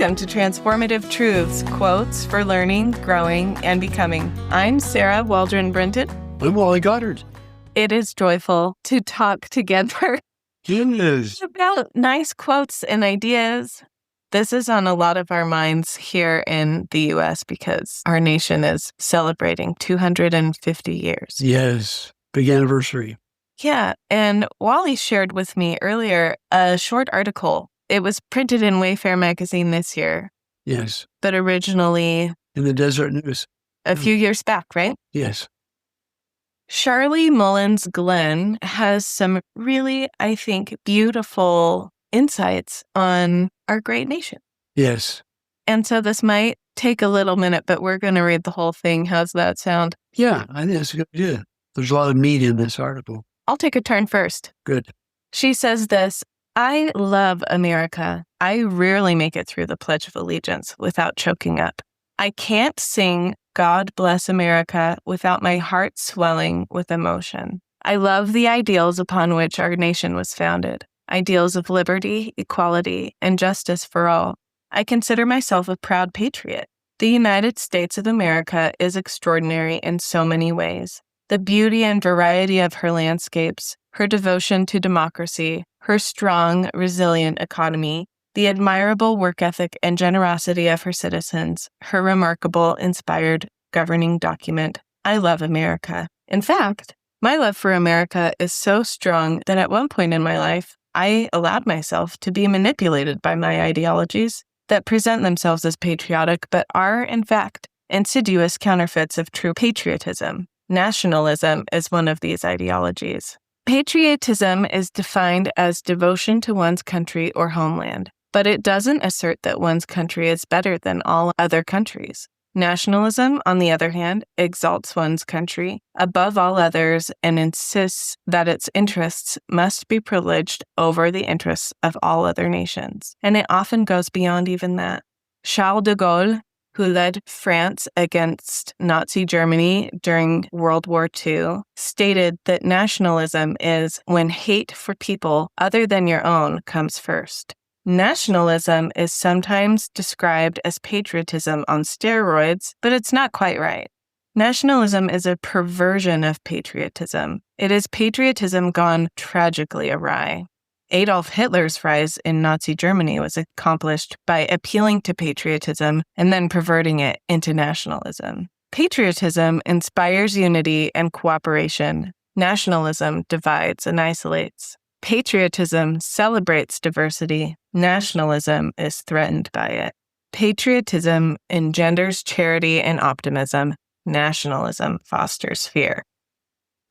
Welcome to Transformative Truths, quotes for learning, growing, and becoming. I'm Sarah Waldron-Brenton. I'm Wally Goddard. It is joyful to talk together about nice quotes and ideas. This is on a lot of our minds here in the U.S. because our nation is celebrating 250 years. Yes, big anniversary. Yeah, and Wally shared with me earlier a short article. It was printed in Wayfair magazine this year. Yes. But originally in the Desert News. A few years back, right? Yes. Sharlee Mullins Glenn has some really, I think, beautiful insights on our great nation. Yes. And so this might take a little minute, but we're going to read the whole thing. How's that sound? Yeah, I think that's a good idea. There's a lot of meat in this article. I'll take a turn first. Good. She says this: I love America. I rarely make it through the Pledge of Allegiance without choking up. I can't sing God Bless America without my heart swelling with emotion. I love the ideals upon which our nation was founded, ideals of liberty, equality, and justice for all. I consider myself a proud patriot. The United States of America is extraordinary in so many ways. The beauty and variety of her landscapes, her devotion to democracy, her strong, resilient economy, the admirable work ethic and generosity of her citizens, her remarkable, inspired governing document. I love America. In fact, my love for America is so strong that at one point in my life, I allowed myself to be manipulated by my ideologies that present themselves as patriotic, but are, in fact, insidious counterfeits of true patriotism. Nationalism is one of these ideologies. Patriotism is defined as devotion to one's country or homeland, but it doesn't assert that one's country is better than all other countries. Nationalism, on the other hand, exalts one's country above all others and insists that its interests must be privileged over the interests of all other nations. And it often goes beyond even that. Charles de Gaulle, who led France against Nazi Germany during World War II, stated that nationalism is when hate for people other than your own comes first. Nationalism is sometimes described as patriotism on steroids, but it's not quite right. Nationalism is a perversion of patriotism. It is patriotism gone tragically awry. Adolf Hitler's rise in Nazi Germany was accomplished by appealing to patriotism and then perverting it into nationalism. Patriotism inspires unity and cooperation. Nationalism divides and isolates. Patriotism celebrates diversity. Nationalism is threatened by it. Patriotism engenders charity and optimism. Nationalism fosters fear.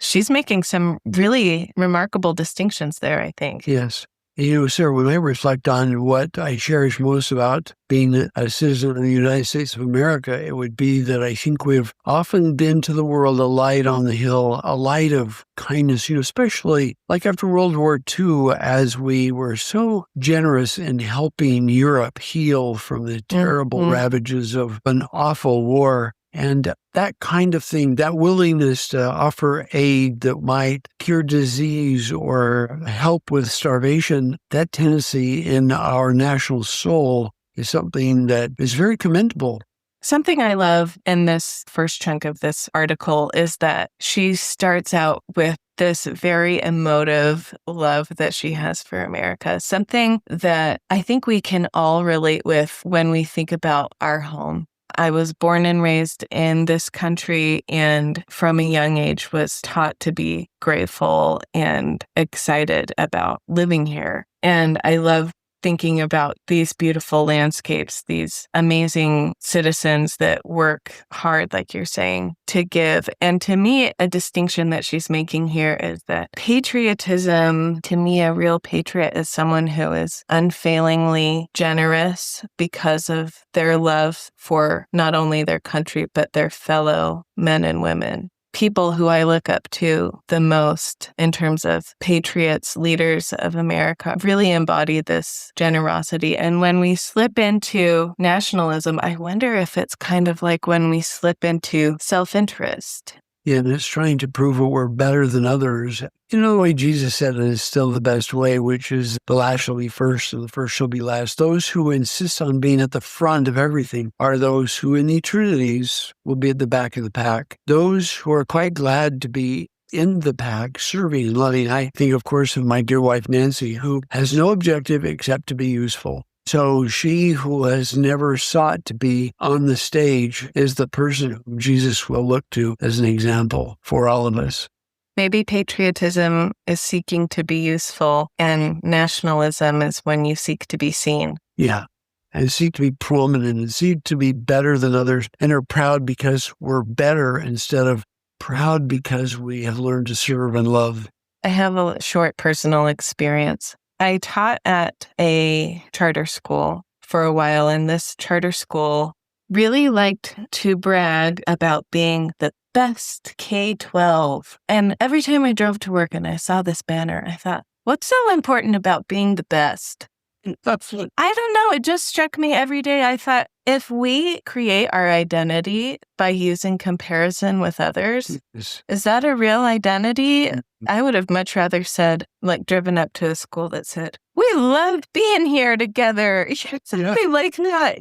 She's making some really remarkable distinctions there, I think. Yes. Sarah, we may reflect on what I cherish most about being a citizen of the United States of America. It would be that I think we've often been to the world a light on the hill, a light of kindness, especially like after World War II, as we were so generous in helping Europe heal from the terrible ravages of an awful war. And that kind of thing, that willingness to offer aid that might cure disease or help with starvation, that tendency in our national soul is something that is very commendable. Something I love in this first chunk of this article is that she starts out with this very emotive love that she has for America, something that I think we can all relate with when we think about our home. I was born and raised in this country and from a young age was taught to be grateful and excited about living here. And I love thinking about these beautiful landscapes, these amazing citizens that work hard, like you're saying, to give. And to me, a distinction that she's making here is that patriotism, to me, a real patriot is someone who is unfailingly generous because of their love for not only their country, but their fellow men and women. People who I look up to the most in terms of patriots, leaders of America, really embody this generosity. And when we slip into nationalism, I wonder if it's kind of like when we slip into self-interest. And it's trying to prove that we're better than others. You know, the way Jesus said it is still the best way, which is the last shall be first and the first shall be last. Those who insist on being at the front of everything are those who in eternities will be at the back of the pack. Those who are quite glad to be in the pack, serving and loving. I think, of course, of my dear wife, Nancy, who has no objective except to be useful. So she who has never sought to be on the stage is the person whom Jesus will look to as an example for all of us. Maybe patriotism is seeking to be useful, and nationalism is when you seek to be seen. Yeah. And seek to be prominent and seek to be better than others and are proud because we're better instead of proud because we have learned to serve and love. I have a short personal experience. I taught at a charter school for a while, and this charter school really liked to brag about being the best K-12. And every time I drove to work and I saw this banner, I thought, what's so important about being the best? I don't know. It just struck me every day. I thought, if we create our identity by using comparison with others, is that a real identity? I would have much rather said, driven up to a school that said, we loved being here together. Something like that,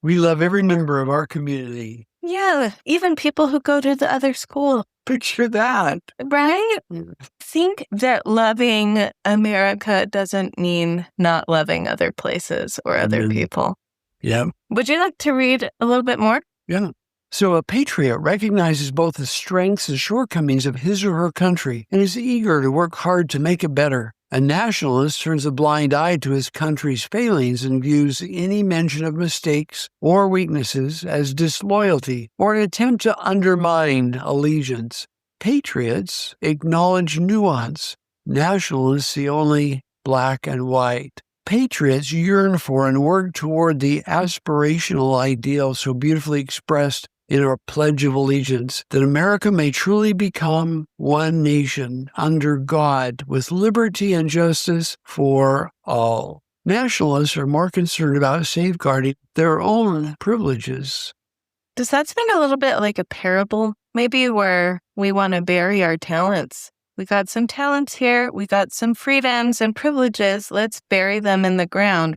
We love every member of our community. Yeah, even people who go to the other school. Picture that. Right? I think that loving America doesn't mean not loving other places or other people. Yeah. Would you like to read a little bit more? Yeah. So a patriot recognizes both the strengths and shortcomings of his or her country and is eager to work hard to make it better. A nationalist turns a blind eye to his country's failings and views any mention of mistakes or weaknesses as disloyalty or an attempt to undermine allegiance. Patriots acknowledge nuance. Nationalists see only black and white. Patriots yearn for and work toward the aspirational ideal so beautifully expressed in our Pledge of Allegiance, that America may truly become one nation under God with liberty and justice for all. Nationalists are more concerned about safeguarding their own privileges. Does that sound a little bit like a parable? Maybe where we want to bury our talents. We got some talents here, we got some freedoms and privileges, let's bury them in the ground.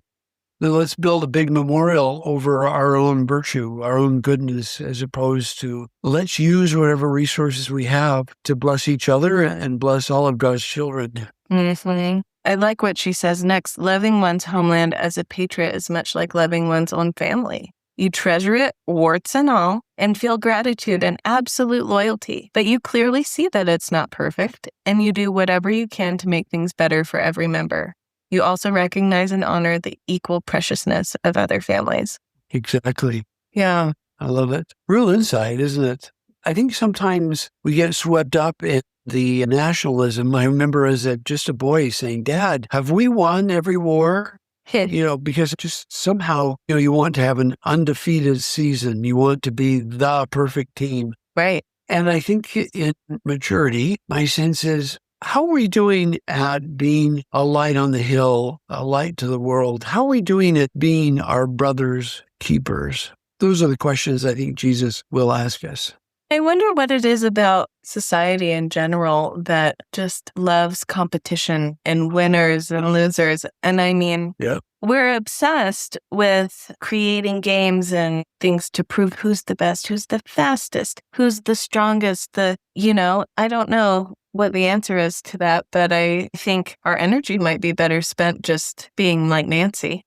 Then let's build a big memorial over our own virtue, our own goodness, as opposed to let's use whatever resources we have to bless each other and bless all of God's children. Mm-hmm. I like what she says next. Loving one's homeland as a patriot is much like loving one's own family. You treasure it, warts and all, and feel gratitude and absolute loyalty. But you clearly see that it's not perfect, and you do whatever you can to make things better for every member. You also recognize and honor the equal preciousness of other families. Exactly. Yeah. I love it. Real insight, isn't it? I think sometimes we get swept up in the nationalism. I remember as just a boy saying, Dad, have we won every war? Because just somehow, you want to have an undefeated season. You want to be the perfect team. Right. And I think in maturity, my sense is, how are we doing at being a light on the hill, a light to the world? How are we doing at being our brother's keepers? Those are the questions I think Jesus will ask us. I wonder what it is about society in general that just loves competition and winners and losers. And I mean, we're obsessed with creating games and things to prove who's the best, who's the fastest, who's the strongest, I don't know what the answer is to that, but I think our energy might be better spent just being like Nancy.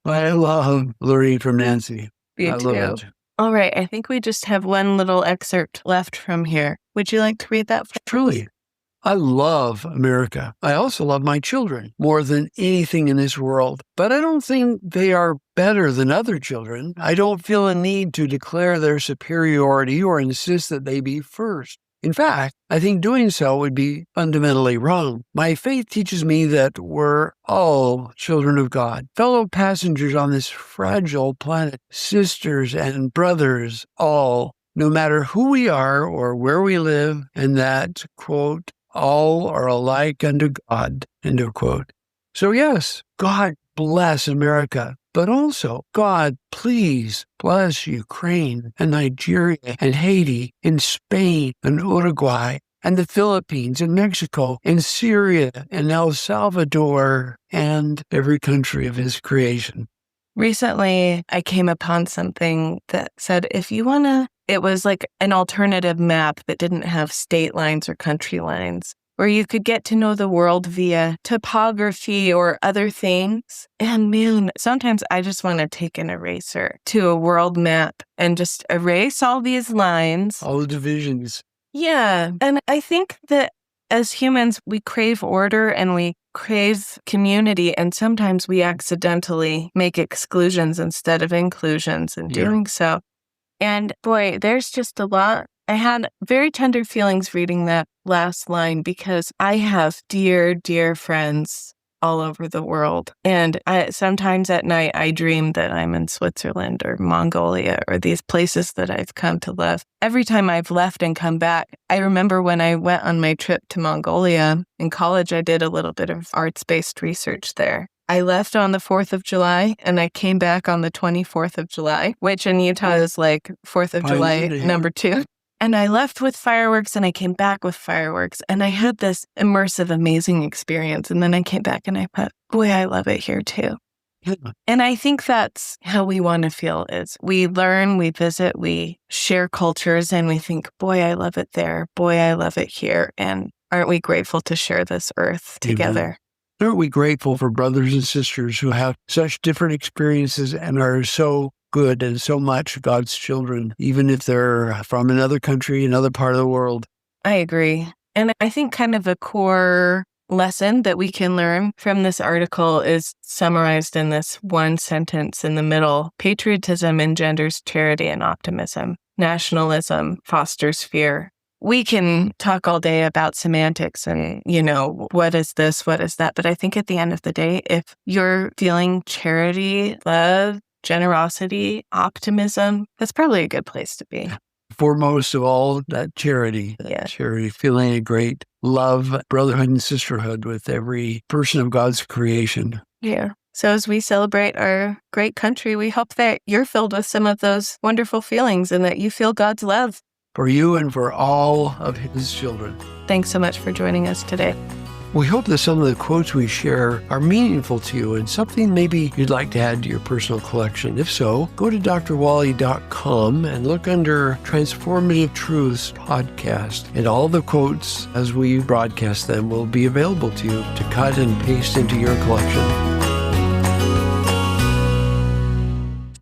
I love learning from Nancy. You too. Love it. All right, I think we just have one little excerpt left from here. Would you like to read that? Truly. I love America. I also love my children more than anything in this world, but I don't think they are better than other children. I don't feel a need to declare their superiority or insist that they be first. In fact, I think doing so would be fundamentally wrong. My faith teaches me that we're all children of God, fellow passengers on this fragile planet, sisters and brothers, all, no matter who we are or where we live, and that, quote, all are alike unto God, end of quote. So yes, God bless America. but also, God, please bless Ukraine and Nigeria and Haiti and Spain and Uruguay and the Philippines and Mexico and Syria and El Salvador and every country of his creation. Recently, I came upon something that said, it was like an alternative map that didn't have state lines or country lines, where you could get to know the world via topography or other things. And man, sometimes I just want to take an eraser to a world map and just erase all these lines. All the divisions. Yeah. And I think that as humans, we crave order and we crave community. And sometimes we accidentally make exclusions instead of inclusions in doing so. And boy, there's just a lot. I had very tender feelings reading that last line because I have dear, dear friends all over the world. And sometimes at night, I dream that I'm in Switzerland or Mongolia or these places that I've come to love. Every time I've left and come back, I remember when I went on my trip to Mongolia in college, I did a little bit of arts-based research there. I left on the 4th of July and I came back on the 24th of July, which in Utah is like 4th of July number 2. And I left with fireworks and I came back with fireworks. And I had this immersive, amazing experience. And then I came back and I thought, boy, I love it here too. Yeah. And I think that's how we want to feel is we learn, we visit, we share cultures, and we think, boy, I love it there. Boy, I love it here. And aren't we grateful to share this earth together? Aren't we grateful for brothers and sisters who have such different experiences and are so good and so much God's children, even if they're from another country, another part of the world? I agree. And I think kind of a core lesson that we can learn from this article is summarized in this one sentence in the middle. Patriotism engenders charity and optimism. Nationalism fosters fear. We can talk all day about semantics and, what is this, what is that? But I think at the end of the day, if you're feeling charity, love, generosity, optimism, that's probably a good place to be. Foremost of all, that charity. Charity, feeling a great love, brotherhood, and sisterhood with every person of God's creation. Yeah. So as we celebrate our great country, we hope that you're filled with some of those wonderful feelings and that you feel God's love. For you and for all of his children. Thanks so much for joining us today. We hope that some of the quotes we share are meaningful to you and something maybe you'd like to add to your personal collection. If so, go to drwally.com and look under Transformative Truths podcast, and all the quotes as we broadcast them will be available to you to cut and paste into your collection.